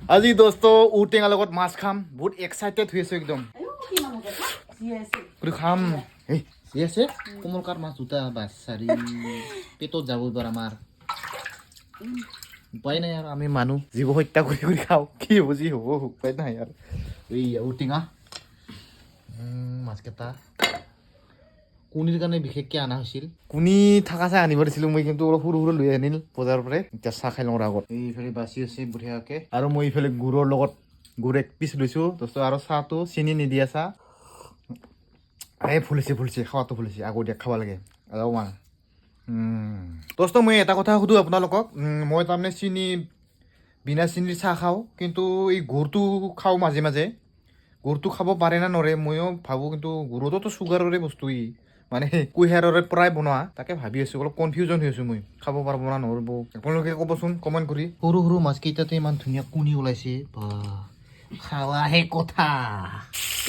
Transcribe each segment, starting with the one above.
আজি দোস্ত ঔটেঙাৰ লগত মাছ খাম বহুত এক্সাইটেড হৈ আছো একদম খাম এই যি আছে কোমল কাঠ মাছ দুটা বাছাৰি পেটত যাব এবাৰ আমাৰ উপায় নাই আৰু আমি মানুহ জীৱ হত্যা কৰি কৰি খাওঁ কি হ'ব যি হ'ব উপায় নাই আৰু এই ঔটেঙা মাছকেইটা কুনিৰ কাৰণে বিশেষকৈ অনা হৈছিল কুনি থকা চাই আনিব দিছিলোঁ মই কিন্তু অলপ সৰু সৰু লৈ আনিল বজাৰৰ পৰাই এতিয়া চাহ খাই লওঁ আগত এইফালে বাচি আছে বঢ়িয়াকৈ আৰু মই এইফালে গুড়ৰ লগত গুড় এক পিচ লৈছোঁ দোস্ত আৰু চাহটো চেনি নিদিয়া চাহ এই ফুলিছে খাৱাটো ফুলিছে আগতীয়াকৈ খাব লাগে আৰু মা দোস্ত মই এটা কথা সুধোঁ আপোনালোকক মই তাৰমানে চেনি বিনা চেনিৰ চাহ খাওঁ কিন্তু এই গুড়টো খাওঁ মাজে মাজে গুড়টো খাব পাৰে না নৰে ময়ো ভাবোঁ কিন্তু গুড়টোতো চুগাৰৰে বস্তু ই মানে কুঁহিয়াৰৰে পৰাই বনোৱা তাকে ভাবি আছোঁ অলপ কনফিউজন হৈ আছোঁ মই খাব পাৰিব না নোৱাৰিব আপোনালোকে ক'বচোন কমেণ্ট কৰি সৰু সৰু মাছকেইটাতে ইমান ধুনীয়া কণী ওলাইছে বা খাৱাহে কথা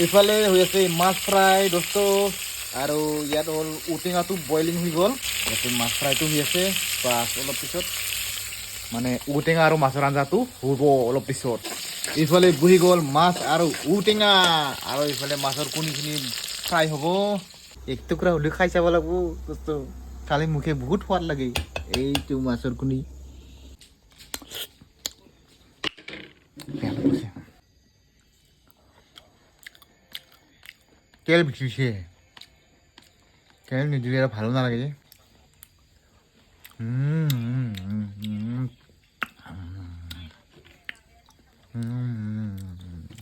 এইফালে হৈ আছে মাছ ফ্ৰাই দোস্ত আৰু ইয়াত হ'ল ঔটেঙাটো বইলিং হৈ গ'ল ইয়াতে মাছ ফ্ৰাইটো হৈ আছে বাছ অলপ পিছত মানে ঔটেঙা আৰু মাছৰ আঞ্জাটো হ'ব অলপ পিছত এইফালে বহি গ'ল মাছ আৰু ঔটেঙা আৰু এইফালে মাছৰ কণীখিনি ফ্ৰাই হ'ব এক টুকুৰা হ'লেও খাই চাব লাগিব দোস্ত খালে মুখে বহুত সোৱাদ লাগে এইটো মাছৰ কণী তেল বিচিছে তেল নিদিলে আৰু ভালো নালাগে যে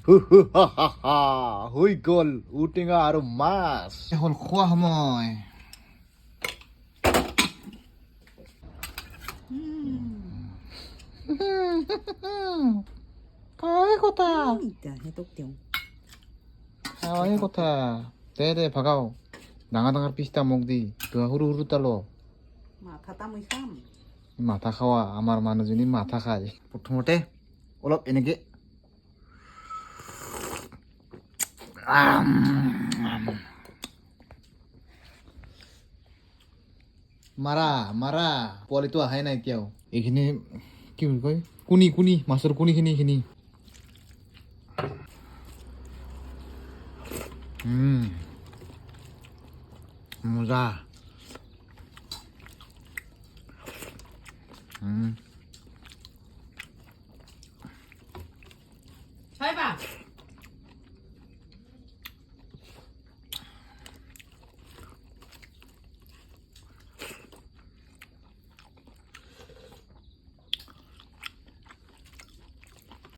হৈ গ'ল ঔটেঙা আৰু মাছ হ'ল খোৱা সময় খাৱাহে কথা খাৱাহে কথা দে ভাগাও ডাঙৰ ডাঙৰ পিচটা মোক দি সৰু সৰু তালো মাথা খাৱা আমাৰ মানুহজনী মাথা খায় প্ৰথমতে অলপ এনেকে মাৰা পোৱালিটো অহাই নাই এতিয়াও এইখিনি কি বুলি কয় কুনি মাছৰ কুনিখিনি এইখিনি মজা